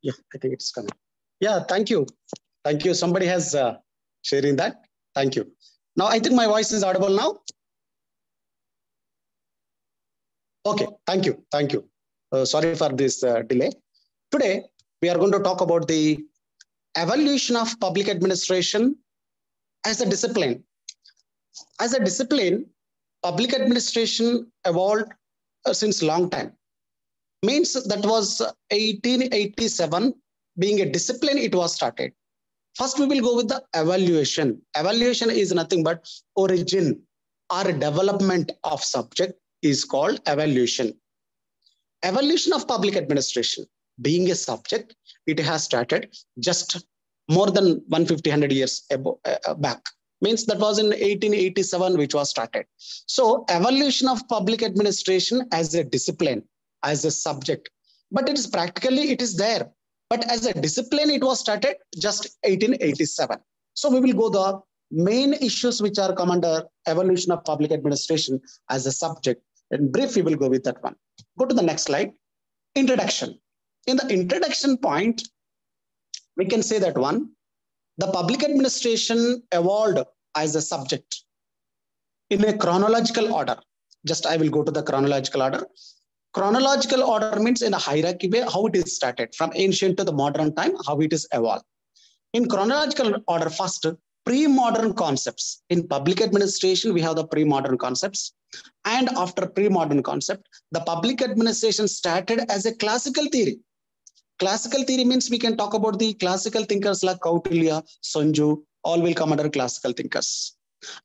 Yeah, I think it's coming. Yeah, thank you. Thank you. Somebody has sharing that. Thank you. Now, I think my voice is audible now. Okay, thank you. Thank you. Sorry for this delay. Today, we are going to talk about the evolution of public administration as a discipline. As a discipline, public administration evolved since long time. Means that was 1887. Being a discipline, it was started. First, we will go with the evaluation. Evaluation is nothing but origin or development of subject is called evaluation. Evolution of public administration being a subject, it has started just more than 150 years back. Means that was in 1887 which was started. So evolution of public administration as a discipline, as a subject, but it is practically it is there. But as a discipline, it was started just 1887. So we will go the main issues which are come under evolution of public administration as a subject. In brief, we will go with that one. Go to the next slide. Introduction. In the introduction point, we can say that one, the public administration evolved as a subject in a chronological order. Just I will go to the chronological order. Chronological order means in a hierarchy way, how it is started from ancient to the modern time, how it is evolved. In chronological order, first, pre-modern concepts. In public administration, we have the pre-modern concepts. And after pre-modern concept, the public administration started as a classical theory. Classical theory means we can talk about the classical thinkers like Kautilya, Sanju, all will come under classical thinkers.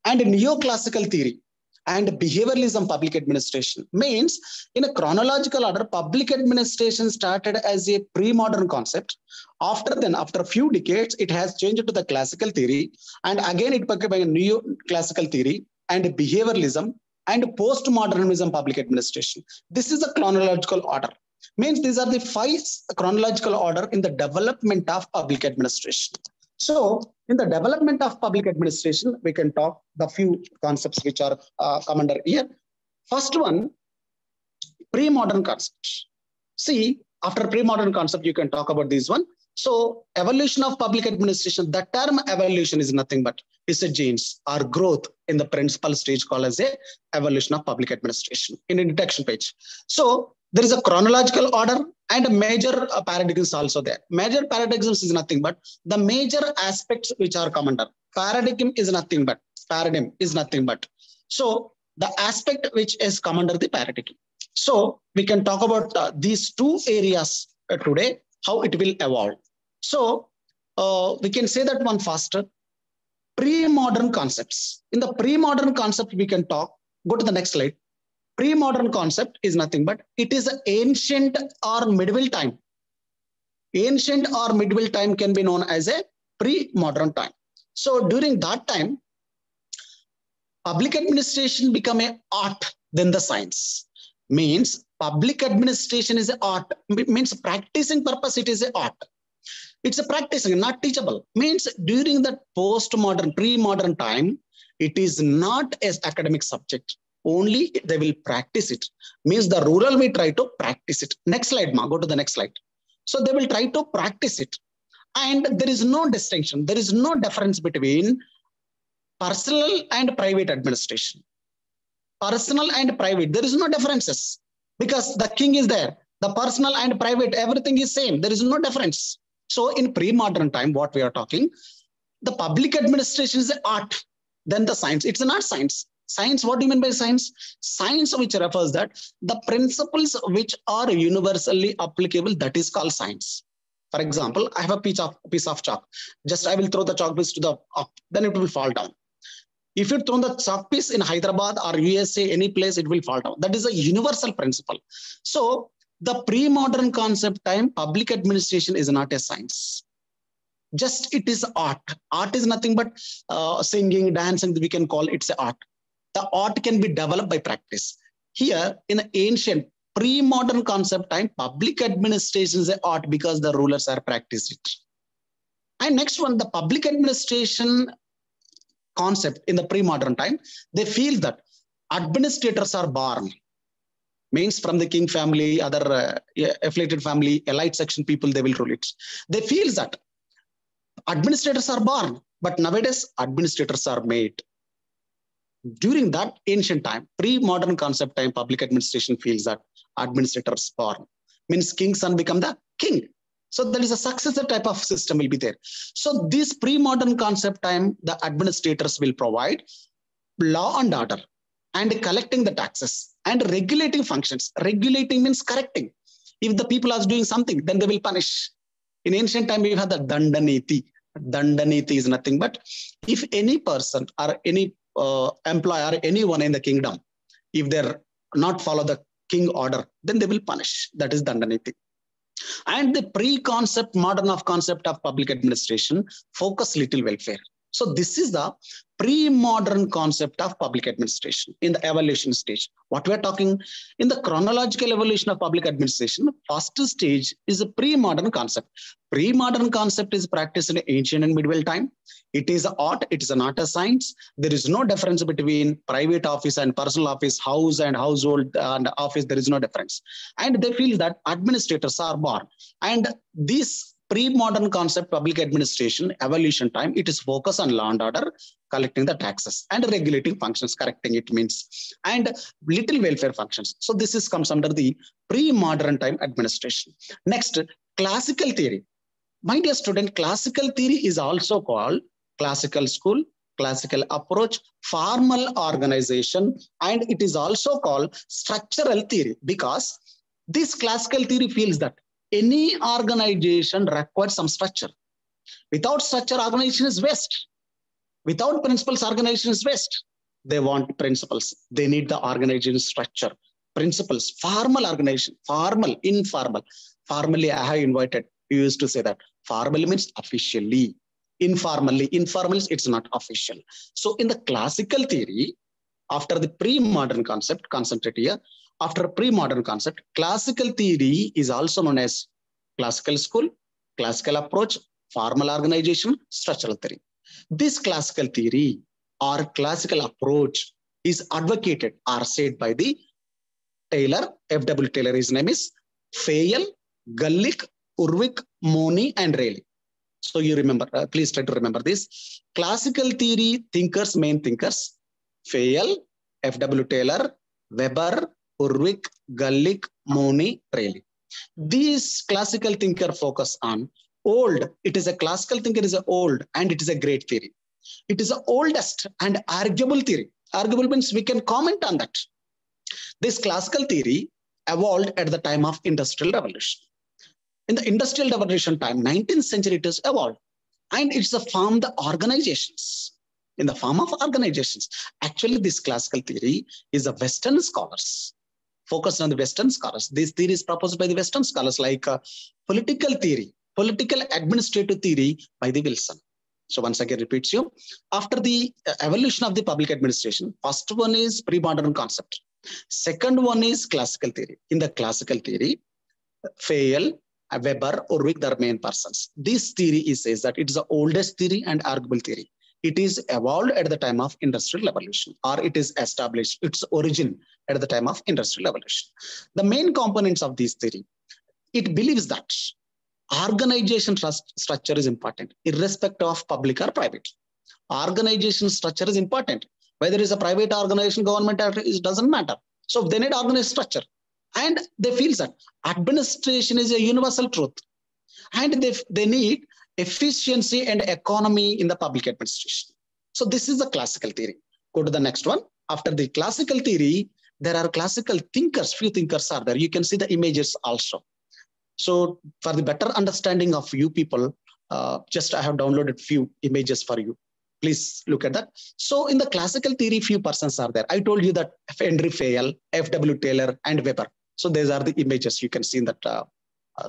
And neoclassical theory and behavioralism public administration means in a chronological order, public administration started as a pre-modern concept. After a few decades, it has changed to the classical theory. And again, it became a neoclassical theory and behavioralism and postmodernism public administration. This is a chronological order. Means these are the 5 chronological order in the development of public administration. So in the development of public administration, we can talk the few concepts which are come under here. First one, pre-modern concepts. See, after pre-modern concept, you can talk about this one. So evolution of public administration, the term evolution is nothing but it's a change or growth in the principal stage called as a evolution of public administration in introduction page. So there is a chronological order and major paradigms also there. Major paradigms is nothing but the major aspects which are come under. Paradigm is nothing but. So the aspect which is come under the paradigm. So we can talk about these 2 areas today, how it will evolve. So we can say that one faster. Pre-modern concepts. In the pre-modern concept, we can talk. Go to the next slide. Pre-modern concept is nothing but it is an ancient or medieval time. Ancient or medieval time can be known as a pre-modern time. So during that time, public administration become an art than the science. Means public administration is an art. Means practicing purpose, it is an art. It's a practicing, not teachable. Means during the post-modern, pre-modern time, it is not as academic subject. Only they will practice it. Means the rural will try to practice it. Next slide, Ma. Go to the next slide. So they will try to practice it. And there is no distinction. There is no difference between personal and private administration. Personal and private, there is no differences because the king is there. The personal and private, everything is same. There is no difference. So in pre-modern time, what we are talking, the public administration is an art, then the science. It's not science. Science, what do you mean by science? Science which refers that the principles which are universally applicable, that is called science. For example, I have a piece of chalk. Just I will throw the chalk piece to the up, then it will fall down. If you throw the chalk piece in Hyderabad or USA, any place, it will fall down. That is a universal principle. So the pre-modern concept time, public administration is not a science. Just it is art. Art is nothing but singing, dancing, we can call it art. The art can be developed by practice. Here in the ancient pre-modern concept time, public administration is an art because the rulers are practiced it. And next one, the public administration concept in the pre-modern time, they feel that administrators are born. Means from the king family, other affiliated family, elite section people, they will rule it. They feel that administrators are born, but nowadays administrators are made. During that ancient time, pre-modern concept time, public administration feels that administrators born. Means king's son become the king. So there is a successor type of system will be there. So this pre-modern concept time, the administrators will provide law and order and collecting the taxes and regulating functions. Regulating means correcting. If the people are doing something, then they will punish. In ancient time, we have the Dandaniti. Dandaniti is nothing but if any person or any employer or anyone in the kingdom, if they're not follow the king order, then they will punish. That is Dandaniti. And the pre-concept, modern of concept of public administration focus little welfare. So this is the pre-modern concept of public administration in the evolution stage. What we are talking in the chronological evolution of public administration, first stage is a pre-modern concept. Pre-modern concept is practiced in ancient and medieval time. It is art, it is not a science. There is no difference between private office and personal office, house and household and office. There is no difference. And they feel that administrators are born. And this pre-modern concept public administration evolution time, it is focused on law and order, collecting the taxes and regulating functions, correcting it means, and little welfare functions. So this is comes under the pre-modern time administration. Next, classical theory. My dear student, classical theory is also called classical school, classical approach, formal organization, and it is also called structural theory because this classical theory feels that any organization requires some structure. Without structure, organization is waste. Without principles, organization is waste. They want principles. They need the organization structure. Principles, formal organization, formal, informal. Formally, I have invited, you used to say that. Formally means officially. Informally, informal, it's not official. So in the classical theory, after the pre-modern concept, concentrate here, after pre-modern concept, classical theory is also known as classical school, classical approach, formal organization, structural theory. This classical theory or classical approach is advocated or said by the Taylor, F.W. Taylor, his name is Fayol, Gulick, Urwick, Money, and Rayleigh. So you remember, please try to remember this. Classical theory thinkers, main thinkers, Fayol, F.W. Taylor, Weber, Urwick, Gulick, Money, Rayleigh. These classical thinker focus on old. It is a classical thinker is a old and it is a great theory. It is the oldest and arguable theory. Arguable means we can comment on that. This classical theory evolved at the time of Industrial Revolution. In the Industrial Revolution time, 19th century, it has evolved. And it's a form the organizations. In the form of organizations. Actually, this classical theory is a Western scholars. Focused on the Western scholars. This theory is proposed by the Western scholars like political theory, political administrative theory by the Wilson. So once again, repeats you. After the evolution of the public administration, first one is pre-modern concept. Second one is classical theory. In the classical theory, Fayol, Weber, Urwick, they are main persons. This theory says that it is the oldest theory and arguable theory. It is evolved at the time of Industrial Revolution, or it is established its origin at the time of Industrial Revolution. The main components of this theory, it believes that organization structure is important, irrespective of public or private. Organization structure is important. Whether it is a private organization, government, it doesn't matter. So they need organized structure. And they feel that administration is a universal truth. And they need efficiency and economy in the public administration. So this is the classical theory. Go to the next one. After the classical theory, there are classical thinkers. Few thinkers are there. You can see the images also. So for the better understanding of you people, just I have downloaded few images for you. Please look at that. So in the classical theory, few persons are there. I told you that Henry Fayol, F.W. Taylor, and Weber. So these are the images you can see in that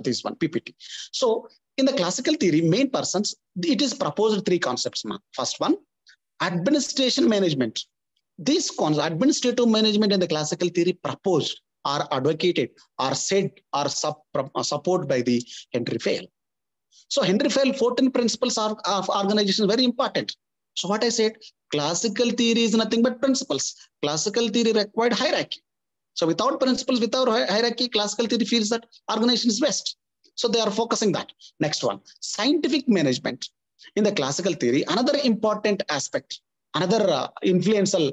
this one PPT. So in the classical theory, main persons, it is proposed three concepts. First one, administration management. This concept, administrative management in the classical theory proposed or advocated or said or supported by the Henry Fayol. So Henry Fayol 14 principles of organization very important. So what I said, classical theory is nothing but principles. Classical theory required hierarchy. So without principles, without hierarchy, classical theory feels that organization is best. So they are focusing that. Next one, scientific management. In the classical theory, another important aspect, another influential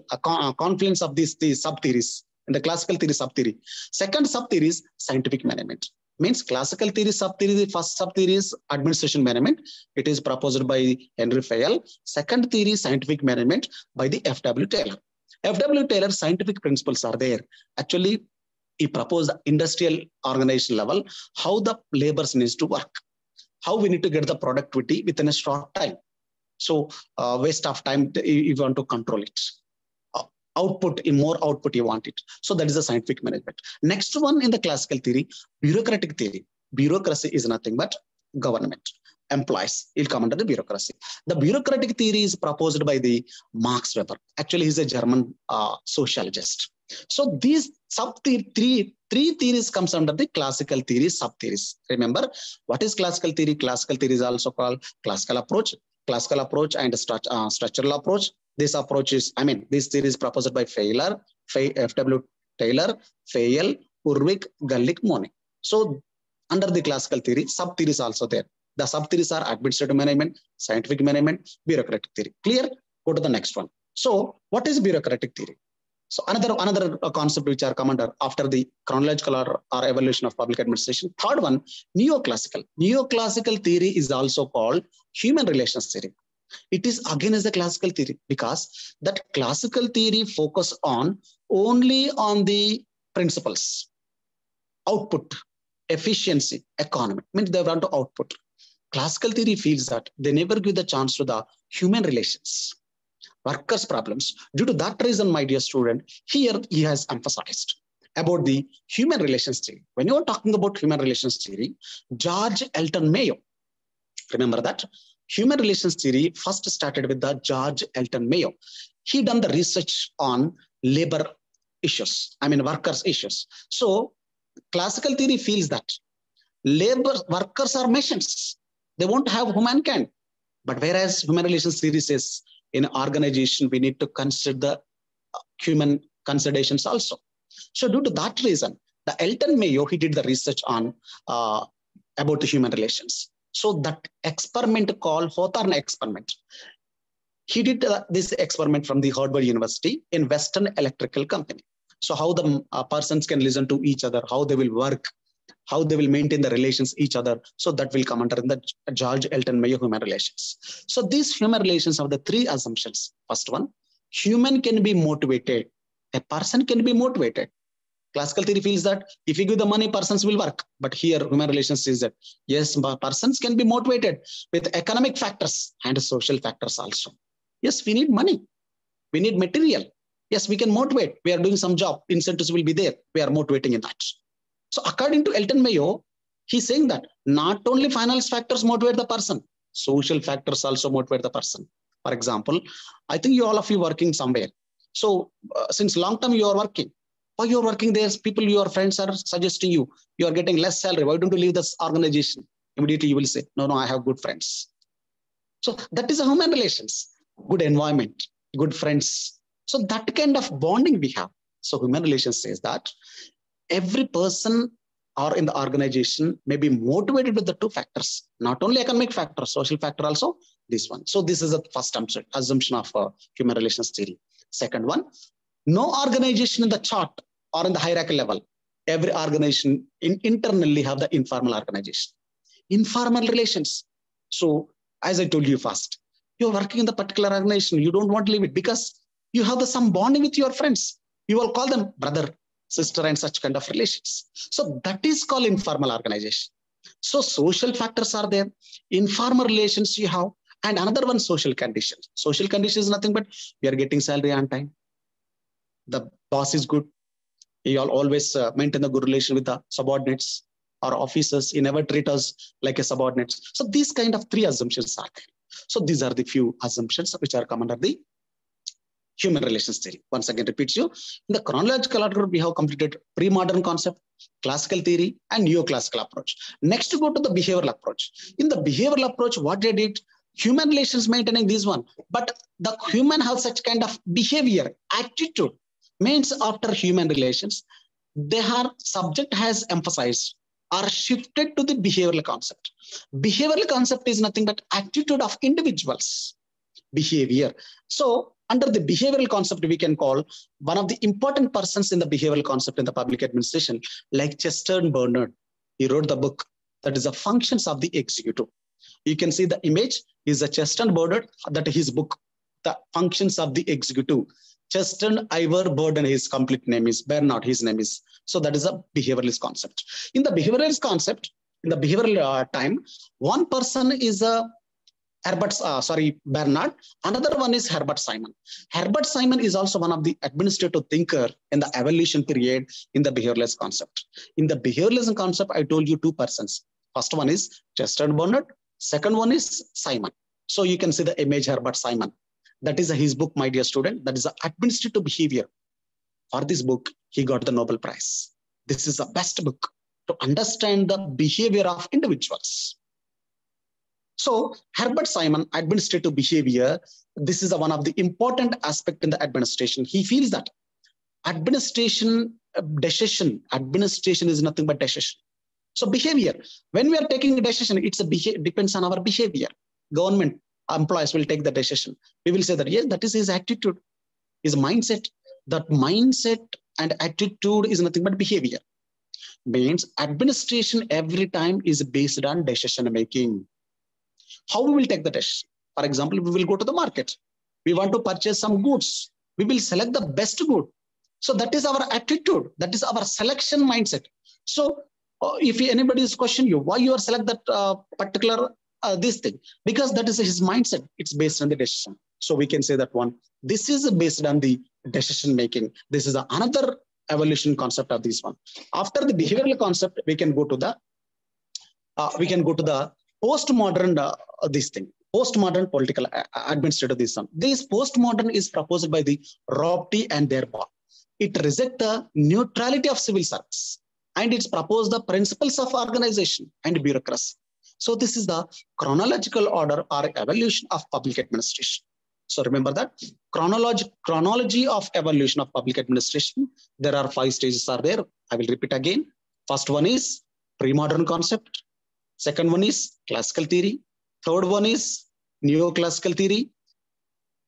confluence of these sub-theories in the classical theory sub-theory. Second sub-theory is scientific management. Means classical theory sub-theory, the first sub-theory is administration management. It is proposed by Henry Fayol. Second theory is scientific management by the F.W. Taylor. F.W. Taylor scientific principles are there. Actually, he proposed industrial organization level, how the labors needs to work, how we need to get the productivity within a short time. So waste of time, you want to control it. Output, in more output you want it. So that is the scientific management. Next one in the classical theory, bureaucratic theory. Bureaucracy is nothing but government. Employees will come under the bureaucracy. The bureaucratic theory is proposed by the Max Weber. Actually, he's a German sociologist. So these three theories comes under the classical theory sub-theories. Remember, what is classical theory? Classical theory is also called classical approach and structural approach. This approach is, this theory is proposed by Fayol, F.W. Taylor, Fayol, Urwig, Gulick, Monet. So under the classical theory, sub-theories also there. The sub-theories are administrative management, scientific management, bureaucratic theory. Clear? Go to the next one. So what is bureaucratic theory? So another concept which are come under after the chronological or evolution of public administration. Third one, neoclassical. Neoclassical theory is also called human relations theory. It is again as a classical theory because that classical theory focus on only on the principles, output, efficiency, economy. Means they want to output. Classical theory feels that they never give the chance to the human relations, workers' problems. Due to that reason, my dear student, here he has emphasized about the human relations theory. When you are talking about human relations theory, George Elton Mayo, remember that? Human relations theory first started with the George Elton Mayo. He done the research on labor issues, workers' issues. So classical theory feels that workers are machines. They won't have humankind. But whereas human relations theory says in organization, we need to consider the human considerations also. So due to that reason, the Elton Mayo, he did the research on about the human relations. So that experiment called Hawthorne experiment. He did this experiment from the Harvard University in Western Electrical Company. So how the persons can listen to each other, how they will work, how they will maintain the relations each other. So that will come under the George Elton Mayo human relations. So these human relations have the three assumptions. First one, human can be motivated. A person can be motivated. Classical theory feels that if you give the money, persons will work. But here, human relations says that, yes, persons can be motivated with economic factors and social factors also. Yes, we need money. We need material. Yes, we can motivate. We are doing some job. Incentives will be there. We are motivating in that. So according to Elton Mayo, he's saying that not only financial factors motivate the person, social factors also motivate the person. For example, I think all of you working somewhere. So since long time you are working. Why you're working there? People, your friends are suggesting you are getting less salary. Why don't you leave this organization? Immediately you will say, no, I have good friends. So that is a human relations, good environment, good friends. So that kind of bonding we have. So human relations says that every person or in the organization may be motivated with the two factors, not only economic factor, social factor also, this one. So this is the first assumption of human relations theory. Second one, no organization in the chart or in the hierarchy level, every organization internally have the informal organization. Informal relations. So as I told you first, you're working in the particular organization, you don't want to leave it because you have some bonding with your friends. You will call them brother, sister, and such kind of relations. So that is called informal organization. So social factors are there, informal relations you have, and another one, social conditions. Social conditions is nothing but we are getting salary on time. The boss is good. You all always maintain a good relation with the subordinates or officers. You never treat us like a subordinates. So these kind of three assumptions are there. So these are the few assumptions which are come under the human relations theory. Once again, repeats you. In the chronological order, we have completed pre-modern concept, classical theory, and neoclassical approach. Next, to go to the behavioral approach. In the behavioral approach, what they did, human relations maintaining this one, but the human has such kind of behavior, attitude, means after human relations, their subject has emphasized or shifted to the behavioral concept. Behavioral concept is nothing but attitude of individuals, behavior. So under the behavioral concept, we can call one of the important persons in the behavioral concept in the public administration, like Chester Bernard. He wrote the book that is the functions of the executive. You can see the image is a Chester Bernard, that his book, the functions of the executive. Chester Ivor Burden, his complete name is Bernard, his name is. So that is a behavioralist concept. In the behavioralist concept, in the behavioral time, one person is a Bernard. Another one is Herbert Simon. Herbert Simon is also one of the administrative thinker in the evolution period in the behavioralist concept. In the behavioralism concept, I told you two persons. First one is Chester Bernard. Second one is Simon. So you can see the image Herbert Simon. That is his book, my dear student. That is administrative behavior. For this book, he got the Nobel Prize. This is the best book to understand the behavior of individuals. So Herbert Simon, administrative behavior, this is one of the important aspect in the administration. He feels that administration is nothing but decision. So behavior, when we are taking a decision, depends on our behavior. Government employees will take the decision. We will say that, yes, that is his attitude, his mindset. That mindset and attitude is nothing but behavior. Means administration every time is based on decision making. How we will take the decision? For example, we will go to the market. We want to purchase some goods. We will select the best good. So that is our attitude. That is our selection mindset. So if anybody is questioning you, why you are select that particular this thing? Because that is his mindset. It's based on the decision. So we can say that one. This is based on the decision making. This is another evolution concept of this one. After the behavioral concept, we can go to the postmodern postmodern political administrative this one. This postmodern is proposed by the Robty and Therbaugh. It rejects the neutrality of civil service and it's proposed the principles of organization and bureaucracy. So this is the chronological order or evolution of public administration. So remember that chronology of evolution of public administration. There are 5 stages are there. I will repeat again. First one is pre-modern concept. Second one is classical theory. Third one is neoclassical theory.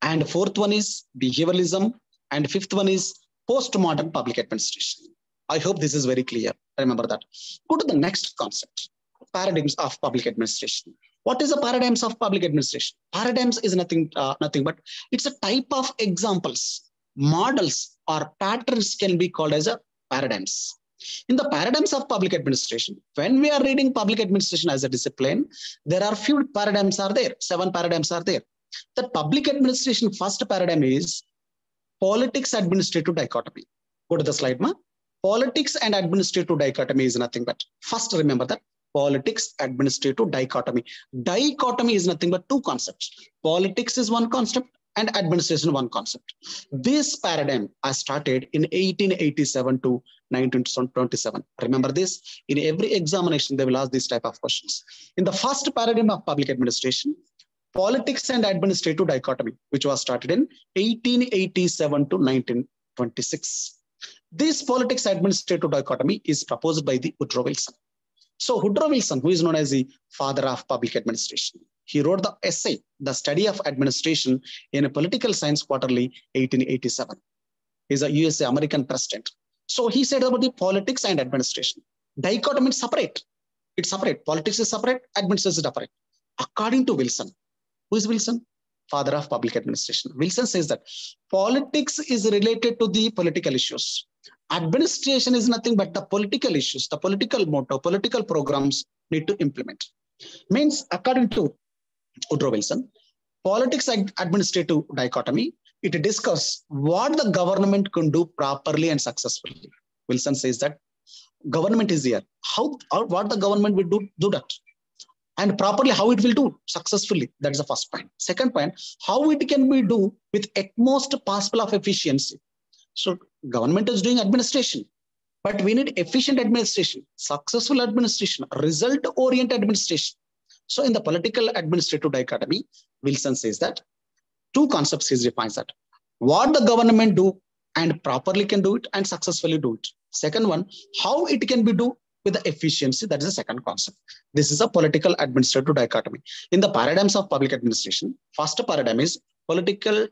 And fourth one is behavioralism. And fifth one is postmodern public administration. I hope this is very clear. Remember that. Go to the next concept. Paradigms of public administration. What is the paradigms of public administration? Paradigms is nothing but it's a type of examples, models or patterns can be called as a paradigms. In the paradigms of public administration, when we are reading public administration as a discipline, there are few paradigms are there, 7 paradigms are there. The public administration first paradigm is politics administrative dichotomy. Go to the slide, ma. Politics and administrative dichotomy is nothing but, first remember that, politics administrative dichotomy. Dichotomy is nothing but 2 concepts. Politics is one concept and administration one concept. This paradigm has started in 1887 to 1927. Remember this, in every examination, they will ask this type of questions. In the first paradigm of public administration, politics and administrative dichotomy, which was started in 1887 to 1926. This politics administrative dichotomy is proposed by the Woodrow Wilson. So Woodrow Wilson, who is known as the father of public administration, he wrote the essay, The Study of Administration in a Political Science Quarterly, 1887. He's a USA American president. So he said about the politics and administration. Dichotomy is separate. It's separate. Politics is separate, administration is separate. According to Wilson, who is Wilson? Father of public administration. Wilson says that politics is related to the political issues. Administration is nothing but the political issues, the political motto, political programs need to implement. Means, according to Woodrow Wilson, politics and administrative dichotomy, it discusses what the government can do properly and successfully. Wilson says that government is here. What the government will do that. And properly how it will do successfully. That is the first point. Second point, how it can be do with utmost possible of efficiency. So government is doing administration, but we need efficient administration, successful administration, result-oriented administration. So in the political administrative dichotomy, Wilson says that 2 concepts he defines that. What the government do and properly can do it and successfully do it. Second one, how it can be do with the efficiency. That is the second concept. This is a political administrative dichotomy. In the paradigms of public administration, first paradigm is political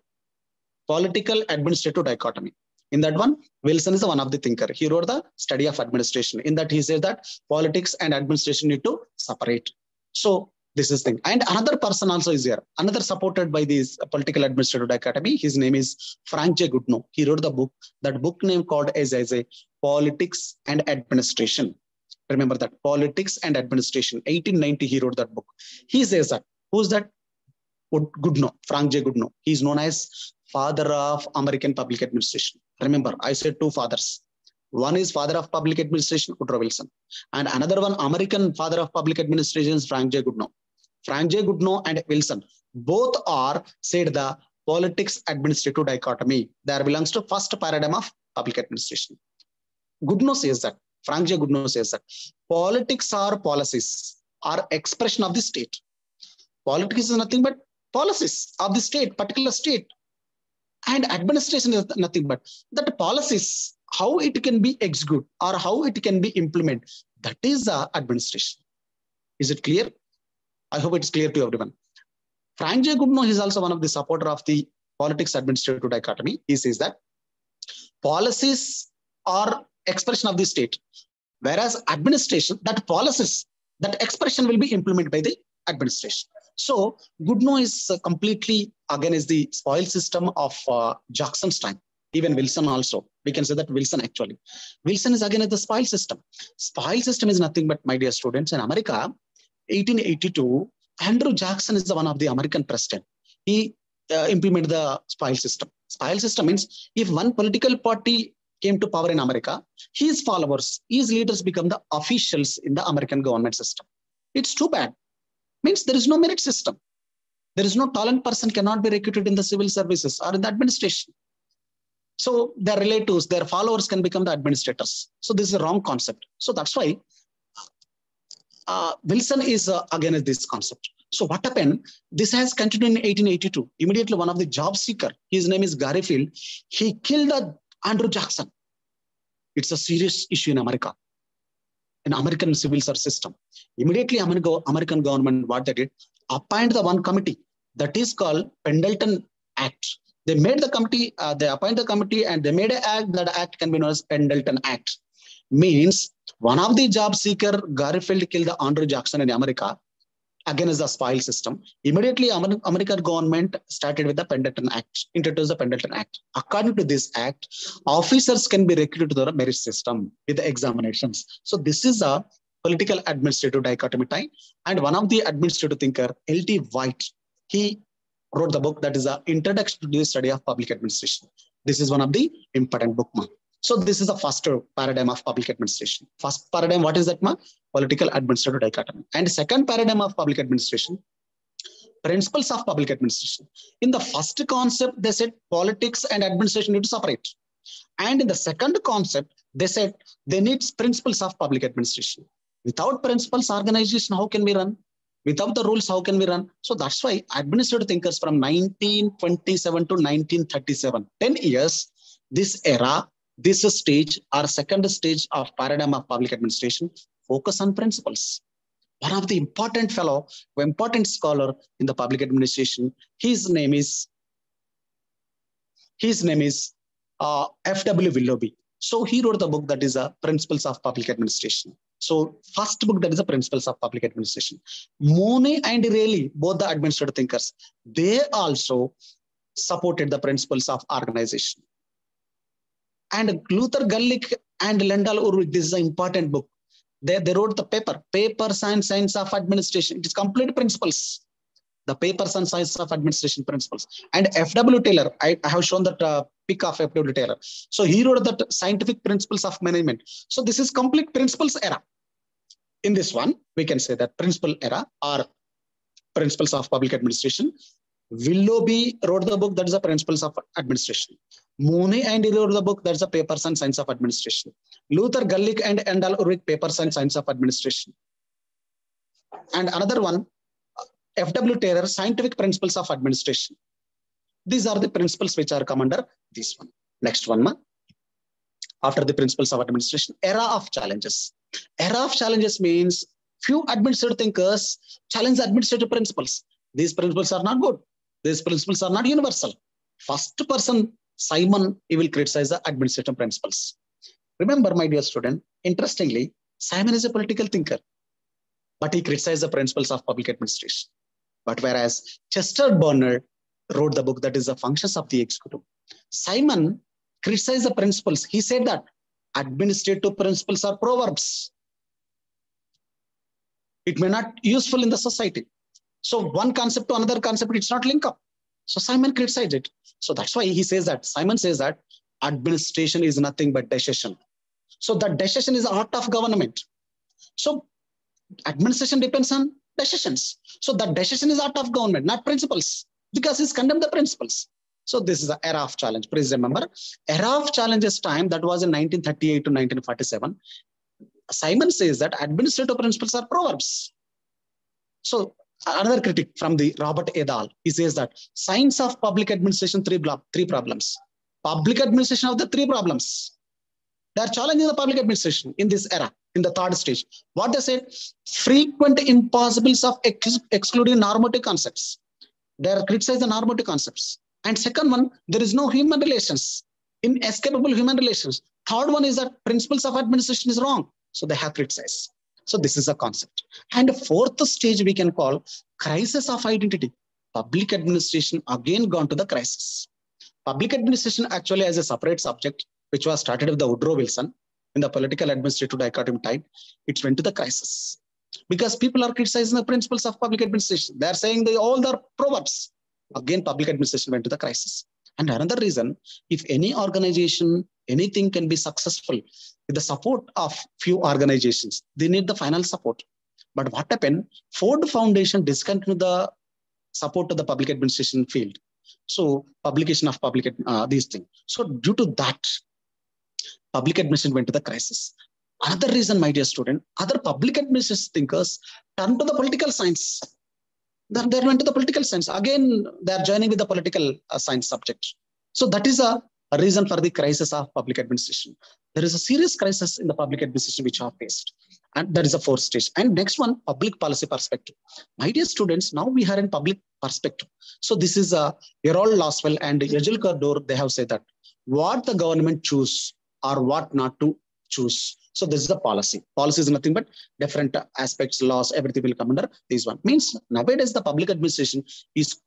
administrative dichotomy. In that one, Wilson is one of the thinker. He wrote the study of administration. In that, he says that politics and administration need to separate. So this is thing. And another person also is here. Another supported by this political administrative dichotomy. His name is Frank J. Goodnow. He wrote the book. That book name called as a Politics and Administration. Remember that, Politics and Administration. 1890, he wrote that book. He says that. Who's that? Goodnow, Frank J. Goodnow. He is known as father of American public administration. Remember, I said two fathers. One is father of public administration, Woodrow Wilson. And another one, American father of public administration, is Frank J. Goodnow. Frank J. Goodnow and Wilson, both are said the politics administrative dichotomy. They belongs to first paradigm of public administration. Goodnow says that, Frank J. Goodnow says that politics or policies are expression of the state. Politics is nothing but policies of the state, particular state. And administration is nothing but that policies, how it can be executed or how it can be implemented. That is the administration. Is it clear? I hope it's clear to everyone. Frank J. Goodnow is also one of the supporter of the politics administrative dichotomy. He says that policies are expression of the state, whereas administration, that policies, that expression will be implemented by the administration. So Goodnow is completely against the spoil system of Jackson's time. Even Wilson also. We can say that Wilson actually. Wilson is against the spoil system. Spoil system is nothing but, my dear students, in America, 1882, Andrew Jackson is the one of the American president. He implemented the spoil system. Spoil system means if one political party came to power in America, his followers, his leaders become the officials in the American government system. It's too bad. Means there is no merit system. There is no talent person cannot be recruited in the civil services or in the administration. So their relatives, their followers can become the administrators. So this is a wrong concept. So that's why Wilson is against this concept. So what happened? This has continued in 1882. Immediately one of the job seeker, his name is Garfield, he killed Andrew Jackson. It's a serious issue in America. In American civil service system. Immediately American government, what they did, appoint the one committee that is called Pendleton Act. They made the committee, they appoint the committee and they made an act. That act can be known as Pendleton Act. Means one of the job seeker, Garfield, killed the Andrew Jackson in America against the spoil system. Immediately American government started with the Pendleton Act, introduced the Pendleton Act. According to this act, officers can be recruited to the merit system with the examinations. So this is a political administrative dichotomy time. And one of the administrative thinker, L.T. White, he wrote the book that is an Introduction to the Study of Public Administration. This is one of the important bookmark. So this is the first paradigm of public administration. First paradigm, what is that? Political administrative dichotomy. And second paradigm of public administration, principles of public administration. In the first concept, they said politics and administration need to separate. And in the second concept, they said they need principles of public administration. Without principles, organization, how can we run? Without the rules, how can we run? So that's why administrative thinkers from 1927 to 1937, 10 years, this era, this stage or second stage of paradigm of public administration, focus on principles. One of the important fellow, important scholar in the public administration, his name is F.W. Willoughby. So he wrote the book that is Principles of Public Administration. So first book that is the Principles of Public Administration. Mooney and Rayleigh, both the administrative thinkers, they also supported the principles of organization. And Luther Gulick and Lendell Urwig, this is an important book. They wrote the Papers and Science of Administration. It is complete principles. The Papers and Science of Administration principles. And F.W. Taylor, I have shown that pic of F.W. Taylor. So he wrote that Scientific Principles of Management. So this is complete principles era. In this one, we can say that principle era or principles of public administration. Willoughby wrote the book that is the Principles of Administration. Mooney and he wrote the book that is the Papers and Science of Administration. Luther Gulick and Lendell Urwig, Papers and Science of Administration. And another one, F.W. Taylor, Scientific Principles of Administration. These are the principles which are come under this one. Next one, after the principles of administration, era of challenges. Era of challenges means few administrative thinkers challenge administrative principles. These principles are not good. These principles are not universal. First person, Simon, he will criticize the administrative principles. Remember, my dear student, interestingly, Simon is a political thinker, but he criticized the principles of public administration. But whereas Chester Bernard wrote the book that is the functions of the executive, Simon criticized the principles. He said that administrative principles are proverbs. It may not be useful in the society. So one concept to another concept, it's not link up. So Simon criticized it. So that's why he says that, Simon says that administration is nothing but decision. So the decision is the art of government. So administration depends on decisions. So the decision is art of government, not principles, because he's condemned the principles. So this is the era of challenge. Please remember, era of challenges time, that was in 1938 to 1947. Simon says that administrative principles are proverbs. So another critic from the Robert et al., he says that science of public administration, three problems. Public administration of the three problems. They are challenging the public administration in this era, in the third stage. What they said, frequent impossibles of excluding normative concepts. They are criticizing the normative concepts. And second one, there is no human relations, inescapable human relations. Third one is that principles of administration is wrong. So they have criticized. So this is a concept. And the fourth stage we can call crisis of identity. Public administration again gone to the crisis. Public administration actually as a separate subject, which was started with the Woodrow Wilson in the political administrative dichotomy time, it went to the crisis. Because people are criticizing the principles of public administration. They are saying all the proverbs. Again, public administration went to the crisis. And another reason, if any organization, anything can be successful with the support of few organizations, they need the final support. But what happened? Ford Foundation discontinued the support to the public administration field. So publication of public, these things. So due to that, public administration went to the crisis. Another reason, my dear student, other public administration thinkers turned to the political science. They went to the political science. Again, they are joining with the political science subject. So that is a reason for the crisis of public administration. There is a serious crisis in the public administration which are faced. And that is a fourth stage. And next one, public policy perspective. My dear students, now we are in public perspective. So this is Errol Laswell and Yajul Kardor, they have said that what the government choose or what not to choose. So this is the policy. Policy is nothing but different aspects, laws, everything will come under this one. Means nowadays the public administration is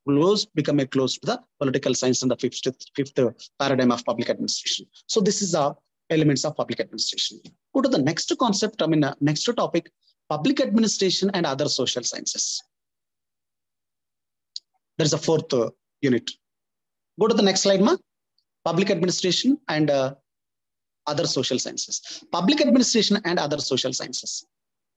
become close to the political science and the fifth paradigm of public administration. So this is the elements of public administration. Go to the next concept, next topic, public administration and other social sciences. There is a fourth unit. Go to the next slide, ma. Public administration and other social sciences. Public administration and other social sciences.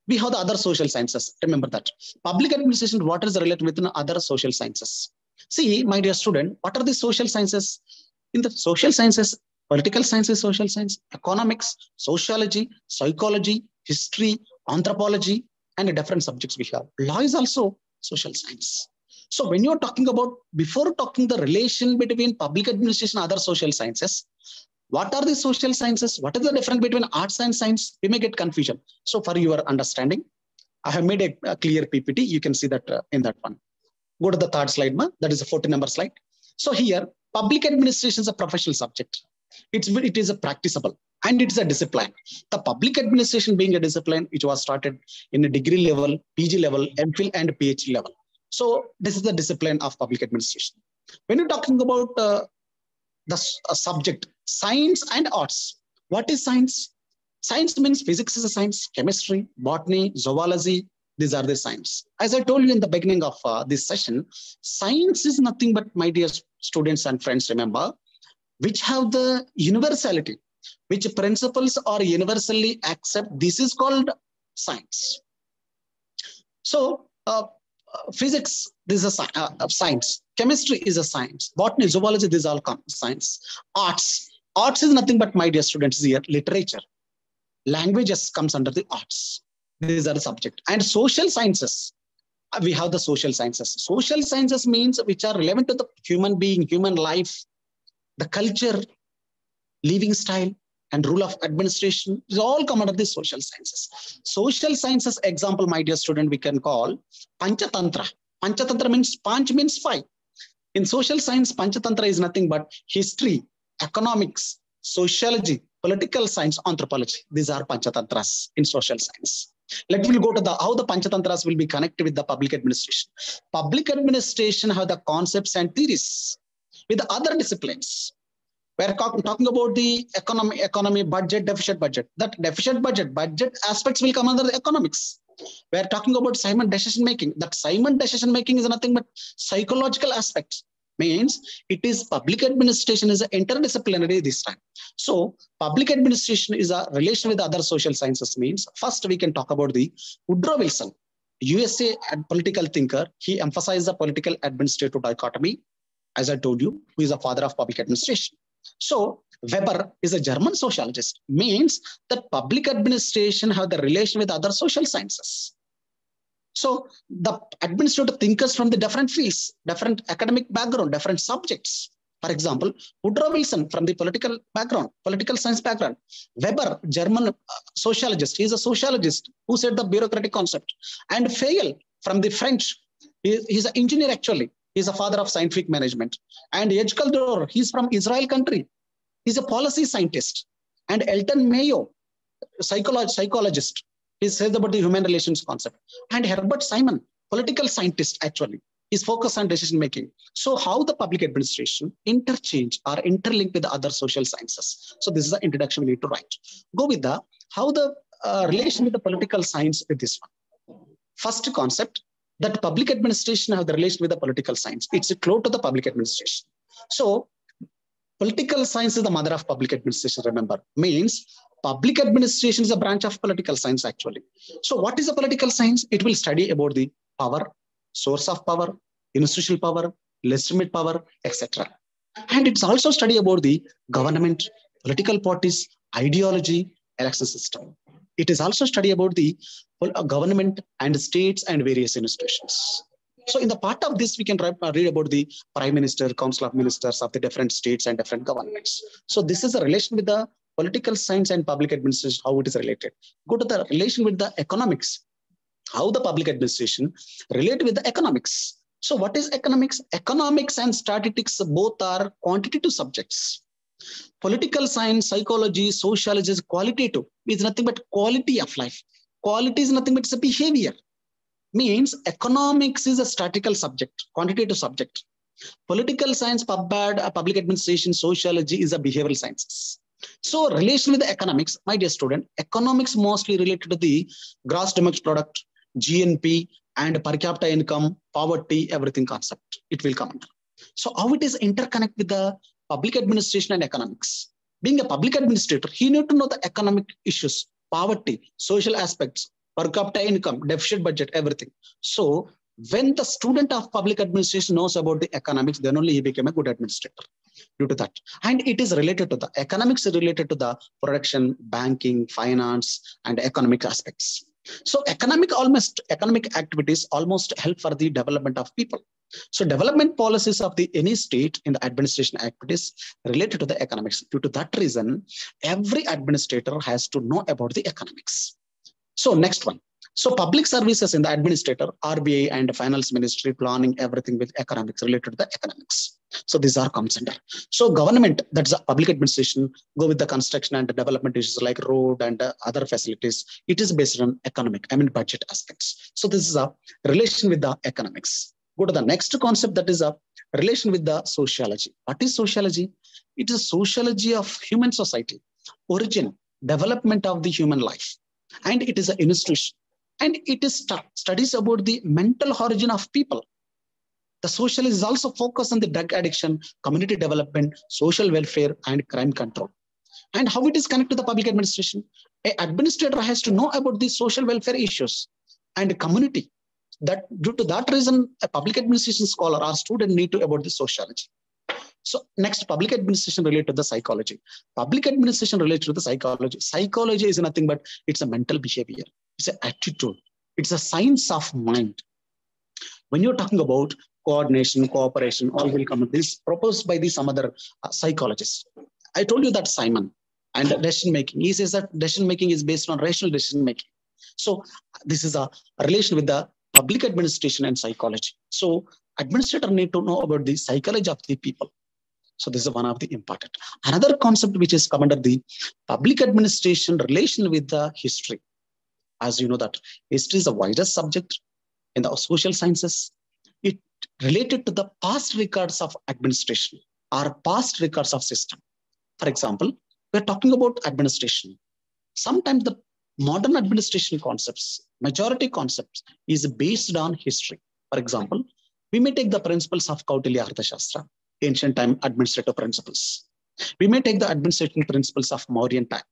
We have the other social sciences. Remember that. Public administration, what is the relation with other social sciences? See, my dear student, what are the social sciences? In the social sciences, political sciences, social science, economics, sociology, psychology, history, anthropology, and different subjects we have. Law is also social science. So when you're talking about, before talking the relation between public administration and other social sciences, what are the social sciences? What is the difference between arts and science? We may get confusion. So for your understanding, I have made a clear PPT. You can see that in that one. Go to the third slide, ma. That is a 40 number slide. So here, public administration is a professional subject. It is a practicable and it's a discipline. The public administration being a discipline, which was started in a degree level, PG level, MPhil and PhD level. So this is the discipline of public administration. When you're talking about the subject, science and arts. What is science? Science means physics is a science, chemistry, botany, zoology. These are the science. As I told you in the beginning of this session, science is nothing but, my dear students and friends, remember, which have the universality, which principles are universally accepted. This is called science. So physics, this is a science. Chemistry is a science. Botany, zoology, these all come science. Arts is nothing but, my dear students, here, literature. Languages comes under the arts. These are the subject. And social sciences, we have the social sciences. Social sciences means which are relevant to the human being, human life, the culture, living style, and rule of administration is all come under the social sciences. Social sciences example, my dear student, we can call Panchatantra. Panchatantra means Panch means five. In social science, Panchatantra is nothing but history, economics, sociology, political science, anthropology. These are Panchatantras in social science. Let me go to how the Panchatantras will be connected with the public administration. Public administration have the concepts and theories with other disciplines. We're talking about the economy, budget, deficit budget. That deficit budget aspects will come under the economics. We're talking about Simon decision making. That Simon decision making is nothing but psychological aspects. Means it is public administration is an interdisciplinary this time. So public administration is a relation with other social sciences. Means first we can talk about the Woodrow Wilson, USA political thinker. He emphasized the political administrative dichotomy, as I told you, who is a father of public administration. So Weber is a German sociologist, means that public administration have the relation with other social sciences. So the administrative thinkers from the different fields, different academic background, different subjects. For example, Woodrow Wilson from the political background, political science background. Weber, German sociologist, he is a sociologist who said the bureaucratic concept. And Fayol from the French, he's an engineer actually. He's a father of scientific management. And Ejkel Dor, he's from Israel country. He's a policy scientist. And Elton Mayo, psychologist. He says about the human relations concept. And Herbert Simon, political scientist actually, is focused on decision making. So how the public administration interchange or interlink with the other social sciences. So this is the introduction we need to write. Go with the how the relation with the political science with this one. First concept, that public administration have the relation with the political science. It's close to the public administration. So political science is the mother of public administration, remember. Means public administration is a branch of political science actually. So what is a political science? It will study about the power, source of power, institutional power, legitimate power, etc. And it's also study about the government, political parties, ideology, election system. It is also study about the government and states and various institutions. So in the part of this, we can read about the prime minister, council of ministers of the different states and different governments. So this is a relation with the political science and public administration, how it is related. Go to the relation with the economics, how the public administration relate with the economics. So what is economics? Economics and statistics both are quantitative subjects. Political science, psychology, sociology is qualitative. It's nothing but quality of life. Quality is nothing but it's a behavior. Means economics is a statistical subject, quantitative subject. Political science, public administration, sociology is a behavioral sciences. So relation with the economics, my dear student, economics mostly related to the gross domestic product, GNP, and per capita income, poverty, everything concept. It will come under. So how it is interconnect with the public administration and economics. Being a public administrator, he need to know the economic issues, poverty, social aspects, per capita income, deficit budget, everything. So when the student of public administration knows about the economics, then only he became a good administrator due to that. And it is related to the economics is related to the production, banking, finance, and economic aspects. So economic activities almost help for the development of people. So development policies of any state in the administration activities related to the economics. Due to that reason, every administrator has to know about the economics. So next one. So public services in the administrator, RBI and finance ministry, planning everything with economics related to the economics. So these are comes under. So government, that's a public administration, go with the construction and the development issues like road and other facilities. It is based on economic, budget aspects. So this is a relation with the economics. Go to the next concept, that is a relation with the sociology. What is sociology? It is a sociology of human society, origin, development of the human life. And it is an institution. And it is studies about the mental origin of people. The sociology is also focused on the drug addiction, community development, social welfare, and crime control. And how it is connected to the public administration. An administrator has to know about the social welfare issues and community. That due to that reason, a public administration scholar or student need to about the sociology. So next, public administration related to the psychology. Public administration related to the psychology. Psychology is nothing but it's a mental behavior. It's an attitude. It's a science of mind. When you're talking about coordination, cooperation, all will come. This proposed by some other psychologists. I told you that Simon. and decision making. He says that decision making is based on rational decision making. So this is a relation with the public administration and psychology. So administrator need to know about the psychology of the people. So this is one of the important. Another concept which is come under the public administration relation with the history. As you know that history is the widest subject in the social sciences. It related to the past records of administration or past records of system. For example, we're talking about administration. Sometimes the modern administration concepts, majority concepts, is based on history. For example, we may take the principles of Kautilya Arthashastra, ancient time administrative principles. We may take the administrative principles of Mauryan time,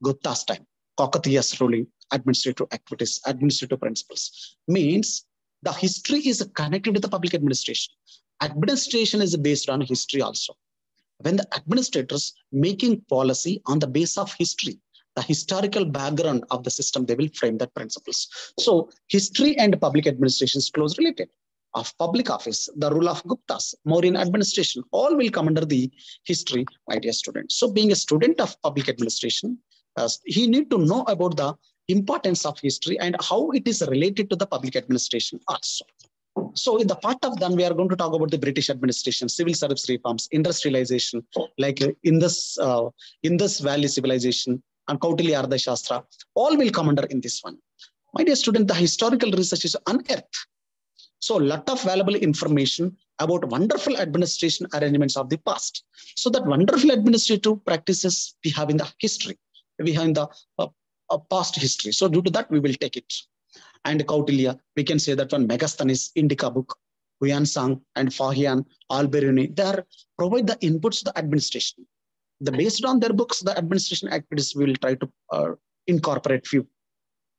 Gupta's time, Kakatiya's ruling, administrative activities, administrative principles. Means the history is connected with the public administration. Administration is based on history also. When the administrators making policy on the base of history, the historical background of the system, they will frame that principles. So history and public administration is close related. Of public office, the rule of Guptas, Mauryan administration, all will come under the history, my dear students. So being a student of public administration, he need to know about the importance of history and how it is related to the public administration also. So in the part of then we are going to talk about the British administration, civil service reforms, industrialization, like Indus Valley civilization and Kautilya Ardhashastra, all will come under in this one. My dear student, the historical research is unearthed. So a lot of valuable information about wonderful administration arrangements of the past. So that wonderful administrative practices we have in the history, we have in the past history. So due to that, we will take it. And Kautilya, we can say that one Megasthenes, Indica book, Huyansang and Fahian, Alberuni, they are provide the inputs to the administration. Based on their books, the administration activities will try to incorporate few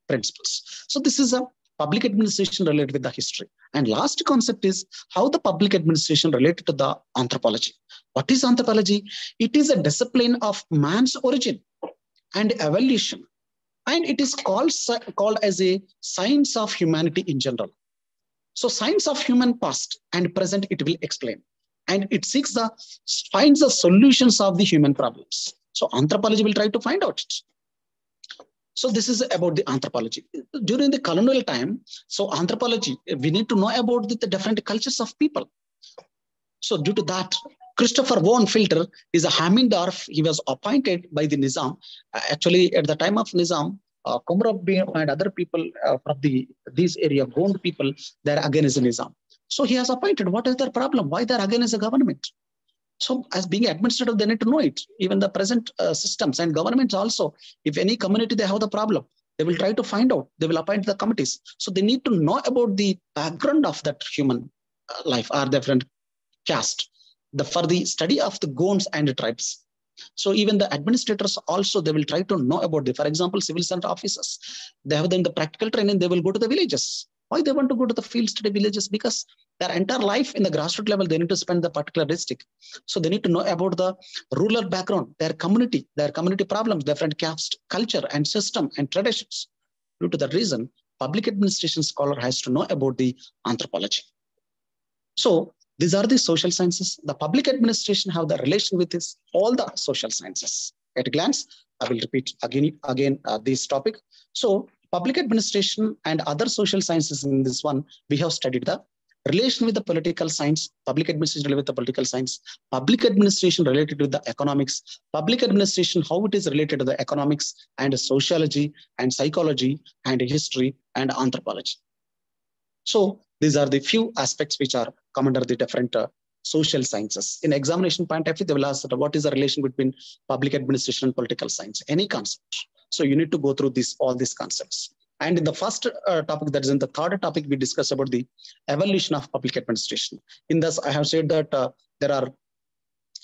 principles. So this is a public administration related with the history. And last concept is how the public administration related to the anthropology. What is anthropology? It is a discipline of man's origin and evolution. And it is called as a science of humanity in general. So science of human past and present, it will explain. And it finds the solutions of the human problems. So anthropology will try to find out it. So this is about the anthropology. During the colonial time, so anthropology, we need to know about the different cultures of people. So due to that, Christopher von Filter is a Hammendorf. He was appointed by the Nizam. Actually, at the time of Nizam, Kumrab and other people from these area, Gond people, they're against Nizam. So he has appointed. What is their problem? Why they're against the government? So as being administrative, they need to know it. Even the present systems and governments also, if any community, they have the problem, they will try to find out. They will appoint the committees. So they need to know about the background of that human life or different caste. For the study of the Gonds and the tribes. So even the administrators also, they will try to know about it. For example, civil service officers, they have then the practical training, they will go to the villages. Why they want to go to the field study villages? Because their entire life in the grassroots level, they need to spend the particular district. So they need to know about the rural background, their community problems, different caste, culture and system and traditions. Due to that reason, public administration scholar has to know about the anthropology. So these are the social sciences. The public administration have the relation with all the social sciences. At a glance, I will repeat again this topic. So public administration and other social sciences in this one, we have studied the relation with the political science, public administration related with the political science, public administration related with the economics, public administration, how it is related to the economics and sociology and psychology and history and anthropology. So these are the few aspects which are come under the different social sciences. In examination point of view, they will ask that what is the relation between public administration and political science, any concept. So you need to go through all these concepts. And in the first topic, that is in the third topic, we discuss about the evolution of public administration. In this, I have said that there are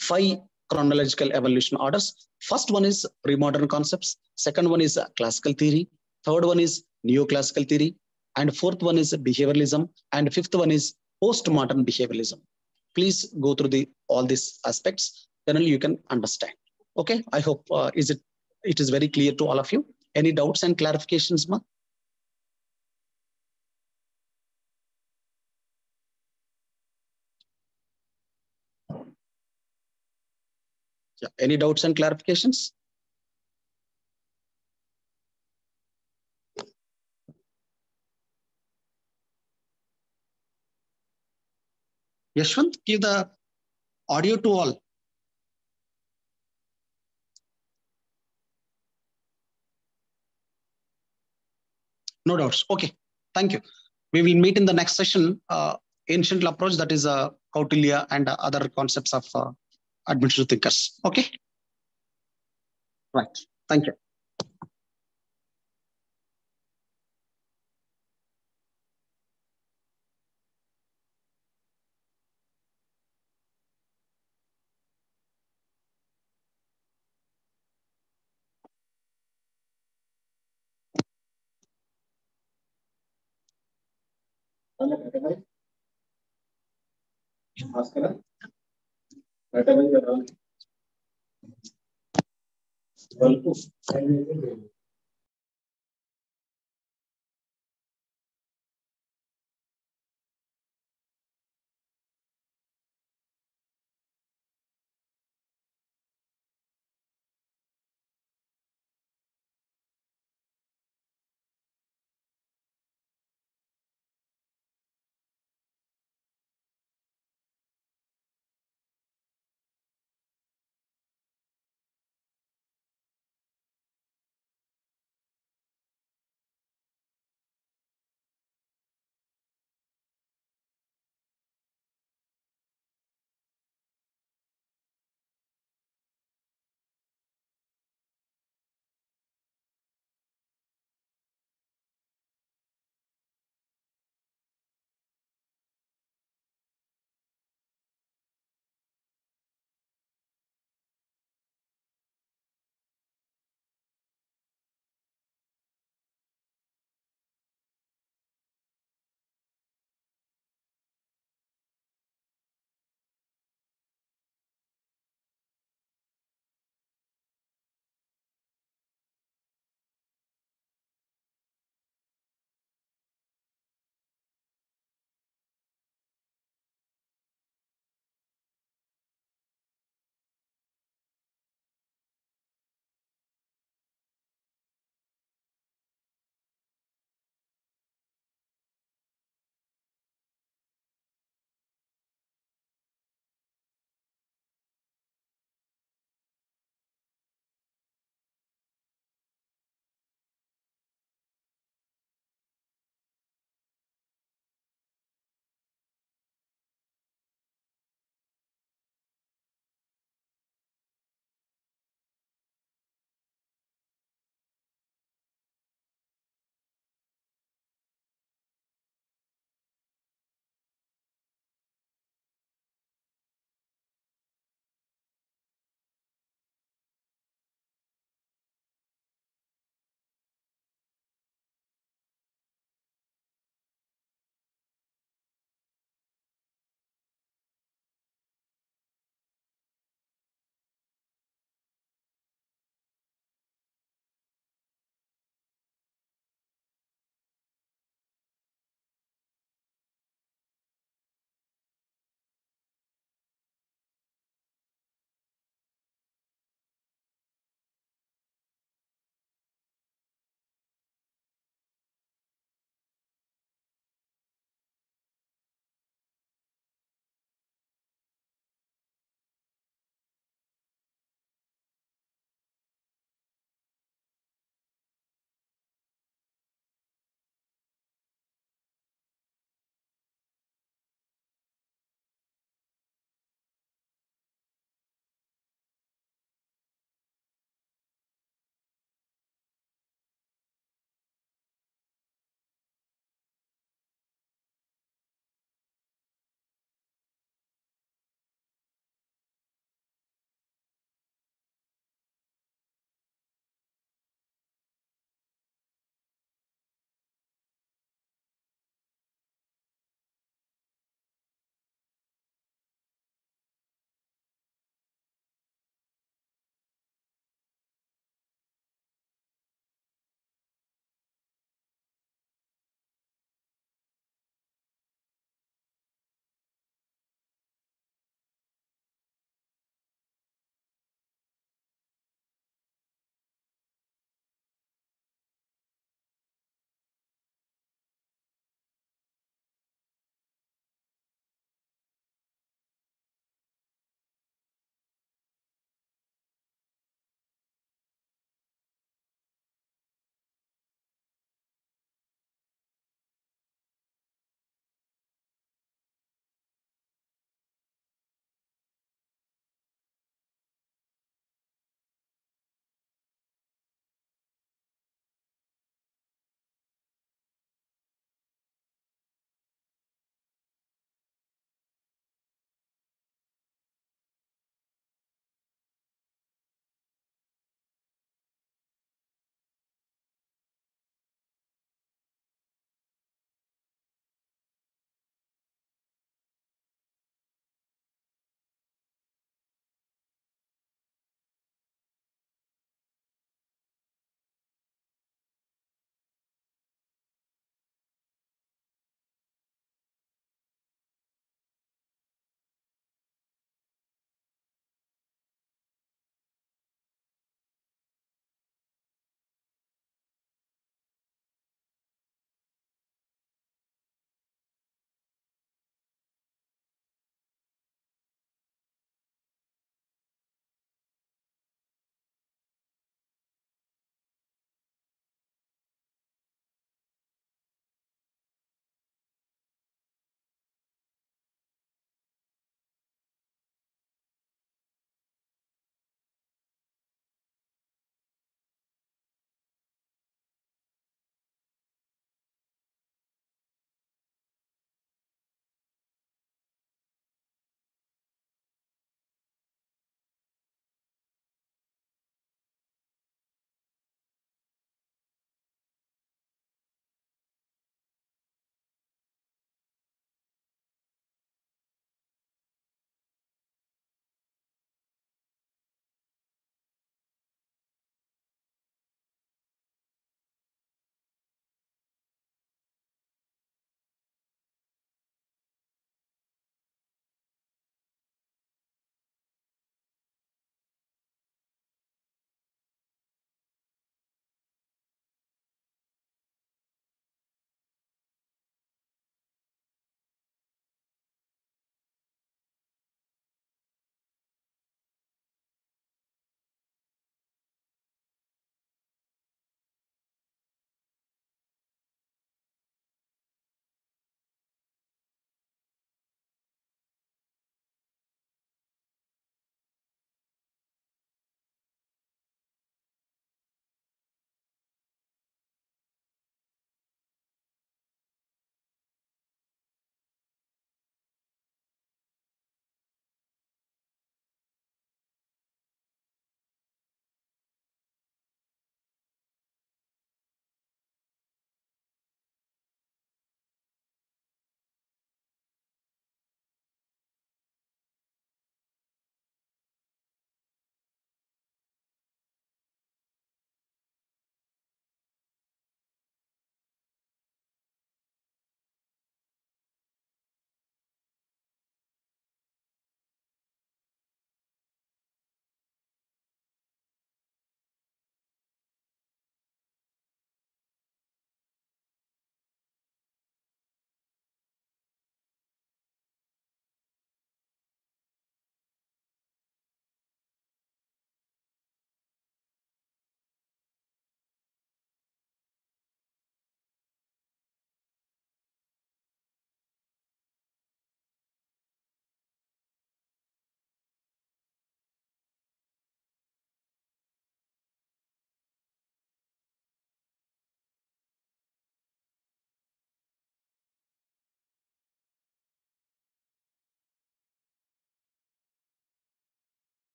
5 chronological evolution orders. First one is pre-modern concepts. Second one is classical theory. Third one is neoclassical theory. And fourth one is behavioralism. And fifth one is postmodern behavioralism. Please go through all these aspects. Then only you can understand. Okay, I hope it is very clear to all of you. Any doubts and clarifications, Ma? Yeah. Any doubts and clarifications? Yashwant, give the audio to all. No doubts. Okay, thank you. We will meet in the next session. Ancient approach, that is Kautilya and other concepts of administrative thinkers. Okay, right. Thank you.